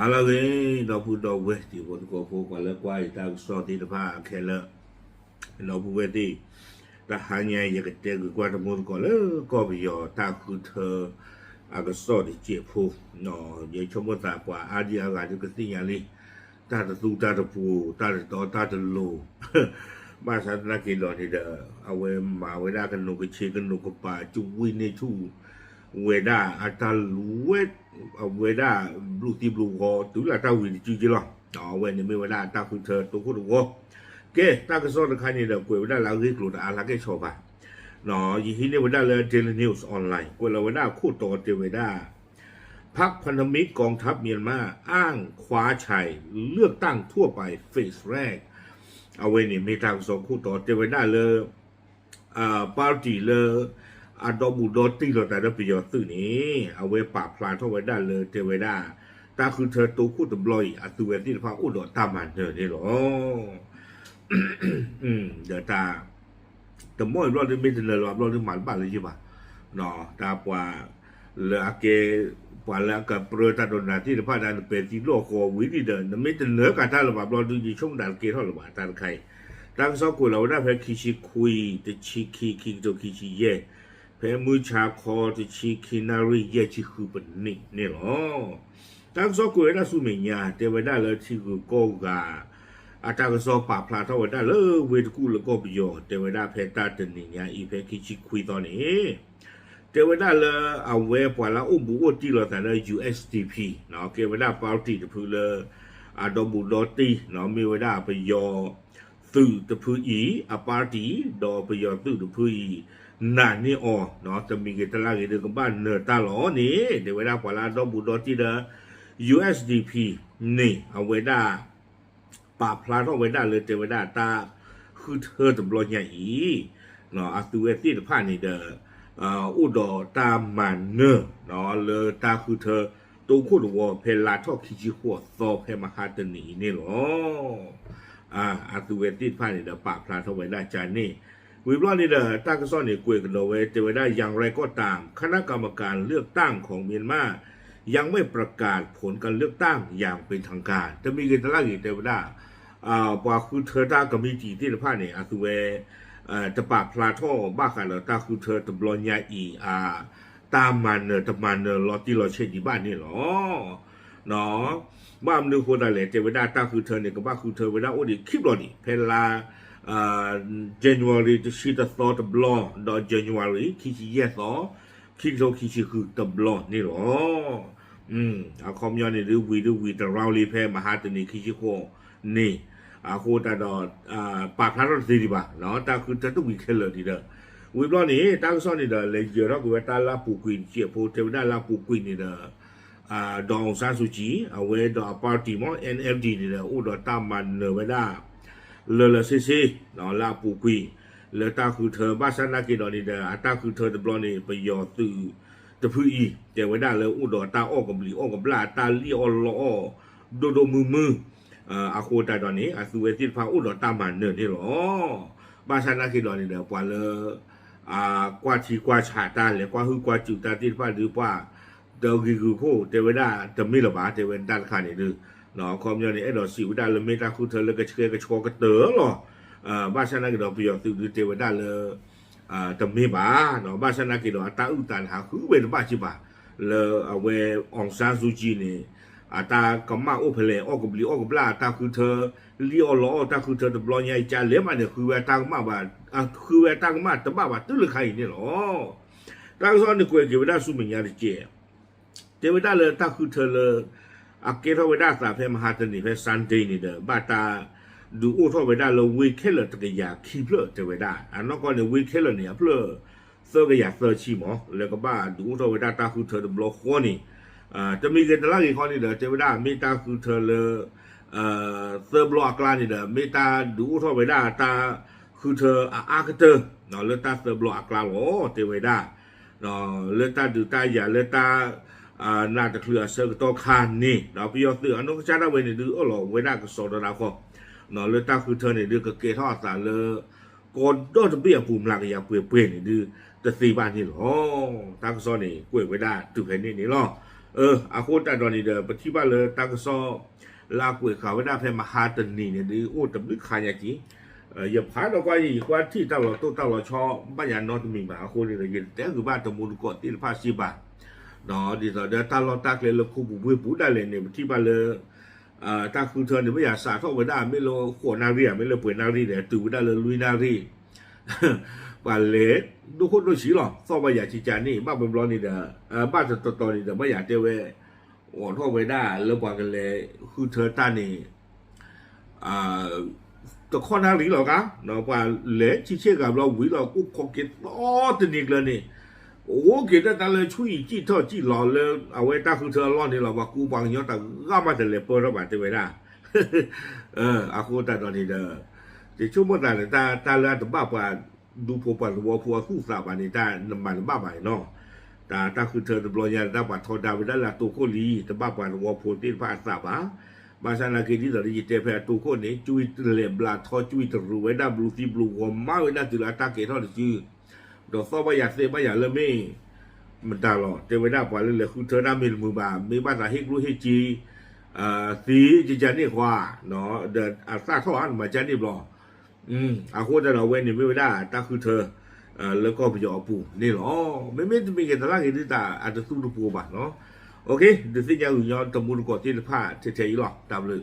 ala ge no pu do we ti wo ko fu kwa le kwa ta so ti da pa ke le no pu we ti ta ha nya ye ke te kwa ta mo ko le ko bi yo ta ku the a ga so ti je pu no ye cho mo ta kwa a di a ga ju ke ti nya li ta da su ta da pu ta da do ta da lo ba sa na ki lo ni da a we ma we da kan no ke che kan no ko pa ju wi ne chuเวด้าอาตาลูเวเวด้าบลูตีบลูก็ตัวละตาวินจีจีหรออ๋อเวนี่ไม่เวด้าตาคุณเธอตัวคุณก็เก๋ตาก็สอนใครเนี่ยเด็กเวด้าเราเรียกรู้แต่อะไรก็ชอบอ่ะเนาะยี่ห้อเนี่ยเวด้าเลยเดลินิวส์ออนไลน์กูเราเวด้าคู่ต่อเดเวด้าพรรคพันธมิตรกองทัพเมียนมาอ้างคว้าชัยเลือกตั้งทั่วไปเฟสแรกเอาเวนี่มีทางสองคู่ต่อเดเวด้าเลยปาร์ตี้เลยอาดอบูดอตีเราแต่ละปียอตื่นนี้เอาไว้ปราบพลานเข้าไว้ได้เลยเทวดาตาคือเธอตัวคู่ตบลอยอัตุเวทีพาอุดรตามันเธอนี่หรอเดี๋ยวตาแต่เมื่อรอบนี้ไม่ถึงเลยรอบนี้หมันบ้านเลยใช่ปะเนาะตาปว่าเลอเกปว่าแล้วกับเปรตาโดนนาที่พาดานเป็นที่โลกโควิดเดินไม่ถึงเหนือการท่าระบาดรอบนี้ช่วงด่านเกเท่าระบาดตาใครตั้งสกุลเราได้เพื่อคิชิคุยแต่ชิคิตัวคิชิเย่เพื่อมือชาคอจะชีคินารีเยชิคือเป็นนี่หรอตั้งสกุลได้สุเมียเทวดาเลยที่คือโกกาอาจารย์ก็สอบปราบพลาดเท่าได้เลยเวทกูแล้วก็ประโยชน์เทวดาเพตาตันนี่ไงอีเพคิชิคุยตอนนี้เทวดาเลยเอาเวปว่าละอุ้มบุอตีเราแต่เลย USDP เนาะเทวดาปาร์ตี้จะพูดเลยอาดอบุดอตีเนาะมีเวลาไปยอตื่นจะพูดอีอาปาร์ตี้ดอไปยอตื่นจะพูดอีนั่นนี่อ๋อเนาะจะมีเกตลาเกตกับบ้านเนอตาหลอนี่เดี๋ยวเวลาพอลาดอบูดอที่เดอ USDP นี่เอาไว้ได้ปราบพลาดเอาไว้ได้เลยเดี๋ยวเวลาตาคือเธอตำรวจใหญ่เนาะอาตูเอตี้ผ่านนี่เดออุดอตามมันเนอเนาะเลยตาคือเธอตัวคู่หัวเพลาทอคิจิหัวซอเพมาฮาตนีนี่หรออาตูเอตี้ผ่านนี่เดอปราบพลาดเอาไว้ได้จานนี่วิบล้อนี่เด้อตั้งก็ซ่อนในกวยกันเอาไว้แต่ว่าได้อย่างไรก็ตามคณะกรรมการเลือกตั้งของเมียนมายังไม่ประกาศผลการเลือกตั้งอย่างเป็นทางการจะมีกันตลาดอีกแต่ว่าปว่าคือเธอตากับมีจีที่ละผ้าเนี่ยอาตุเวจะปากพลาท่อบ้ากันแล้วตาคือเธอตบลอนยาอีตามมันเนอตมันเนอรอที่เราเช่นที่บ้านนี่หรอเนาะบ้านนึกคนอะไรแต่ว่าตาคือเธอเนี่ยกับบ้าคือเธอเวลาโอ้ดิคลิปเราดิเพลาJanuary จะชีตต่อตบลอดอ January คิดเยสอคิดโซคิดคือตบลอนี่หรอเอาคอมยอนนี่ดูวีแต่เราลีเพมหาตนีคิดโคนี่โคตาดอปากพระรถดีป่ะเนาะแต่คือจะต้องวีเคลเลยทีเดียววีบล้อนี่ตั้งซ่อนนี่เด้อเลยเยอะเราคือตาลาปูกวินเจียโพเทวดาลาปูกวินนี่เด้อดองซาสุจิเอาไว้ดอปาร์ตี้มอ NFD นี่เด้ออุดอตามมันเนเวดาเลซีเนาะลาปูกุยเลตาคือเธอบ้านสันนักกินดอนี่เด้อตาคือเธอตะบลอนี่ไปยอตื่อตะพื้อีแต่ไว้ได้เลยอุดอตาออกกับลีออกกับลาตาลีออลอโดมืออาโคตาดอนนี้อาสุเวติพาอุดอตามันเนอนี่หรอบ้านสันนักกินดอนี่เด้อปว่าเลกว่าทีกว่าชาตาเลยกว่าคือกว่าจุตาที่ป้าหรือว่าเดากิคือโคแต่ไว้ได้จะไม่ระบาดแต่เว้นด้านข้างนี่ดื้อเนาะความยาวนี่ไอ้ดอกสิวได้เลยไม่ตาคือเธอเลยก็เชื่อก็ชอกระเต๋อหรอบ้านฉันนั่นก็ดอกประโยชน์ตื่นเทวดาเลยแต่ไม่บ้าเนาะบ้านฉันนั่นก็ดอกตาอุตันหาคือเป็นบ้าชิบะเลยเอาไว้องซานซูจีนี่ตากำมาโอเพลออกกับลีออกกับลาตาคือเธอลีออล้อตาคือเธอตะบลอยใหญ่จานเลี้ยมาเนี่ยคือเวตางมาบ้านคือเวตางมาแต่บ้าตื้อเลยใครนี่หรอตาซ้อนนี่กูเกี่ยวได้สุมิญญาดิเจเทวดาเลยตาคือเธอเลยอาเกทเอาไว้ได้สาเพมหาตนีเพซันเดนี่เด้อบาตาดูอุทเอาไว้ได้เราวิเคลตะกยาคีเพลเทวดาอันนั้นก็เนี่ยวิเคลเนี่ยเพลเซอร์กยาเซอร์ชีหมอแล้วก็บ้าดูอุทเอาไว้ได้ตาคือเธอจะบล็อกข้อนี่จะมีกันตลาดอีกข้อนี่เด้อเทวดาเมตาคือเธอเลยเซอร์บล็อกกลางนี่เด้อเมตาดูอุทเอาไว้ได้ตาคือเธออาร์เคเตอร์เนาะเลตาเซอร์บล็อกกลางโอ้เทวดาเนาะเลตาดูตาอย่าเลตาน่าจะเคลือเสือตัวคานนี่เราไปยอดเสืออันนั้นก็จะได้เวนี่ดูอ๋อหรอเวน่าก็สอดเราก็เนาะเลยตาคือเธอเนี่ยดูก็เกทอสารเลยก่อนโดนจะเบี้ยปุ่มหลักอย่าเปลี่ยนนี่ดูจะสีบ้านนี่หรอตาก็สอนนี่กล้วยเวน่าตุกแผ่นนี่หรอ อาโคตรตอนนี้เด้อปฏิบัติเลยตั้งซอลากวยขาวได้เพิ่มมาหาตันนี่เนี่ยดิโอ้ตำลึกขายจีอย่าพาเราก็อีกว่าที่ตลอดตลอดชอบ้านยานนอตมีมาอาโคนี่เลยแต่คือบ้านตะมูลก่อนที่ภาษีบาเนาะดีต่อเดี๋ยวตลอดตากเลยเราคู่บุ้ยปูได้เลยเนี่ยที่บ้านเลยตาคือเธอเนี่ยไม่อยากสาเข้าไปได้ไม่รู้ขวนารีไม่รู้เปิดนารีเนี่ยตื่นได้เลยลุยนารีว่าเละดูคนดูสีหรอซ่อมไปอยากจีจานี่บ้านเป็นร้อนนี่เด้อบ้านตอนี่เด้อไม่อยากเจอเว้อ่อนเข้าไปได้แล้วว่ากันเลยคือเธอตานี่ตัวข้อนารีหรอกะเนาะว่าเละชี้เชื่อกับเราวิเรากูขอเก็บตัวนี้เลยนี่โอ้เกิดแต่เลยช่วยจีเท่าจีหล่อเลยเอาไว้ตาคือเธอร้อนนี่เราว่ากูบางอย่างแต่ก็มาแต่เลยเปิดระบาดจะไปได้อากูแต่ตอนนี้เด้อจะช่วยมั่วแต่ตาเลยแต่บ้าว่าดูพวกปันวัวพวกคู่สาวอันนี้ได้น้ำมันบ้าใหม่เนาะแต่คือเธอตะบลอยได้บัดทอดาวได้ละตัวโคลีแต่บ้าปันวัวพวกที่พาสาวมาสนาเกดีตอนนี้เจแพตัวโคนี้จุยเล็บบลาทอจุยตรูไว้ได้บลูซีบลูหัวมาไว้ได้ตุลาตาเกทอดจื้อดอกซ้อไม่อยากเสียไม่อยากเลยไม่มันตลอดเจไว้ได้กว่าเลยคือเธอได้มีมือบามีบ้านสาเฮกรู้เฮจีสีจีจันนี่ขวาเนาะเดินซาเข้าอันมาจันนี่บลออาโคจะเราเว้นนี่ไม่ได้ตาคือเธอแล้วก็ไปยอปูนี่หรอไม่จะมีกันตลาดกันที่ตาอาจจะสู้ดูปูบ้างเนาะโอเคเดี๋ยวสิ่งอย่างอื่นย้อนตะมูลก่อนที่จะพาเฉยๆหรอกตามเลย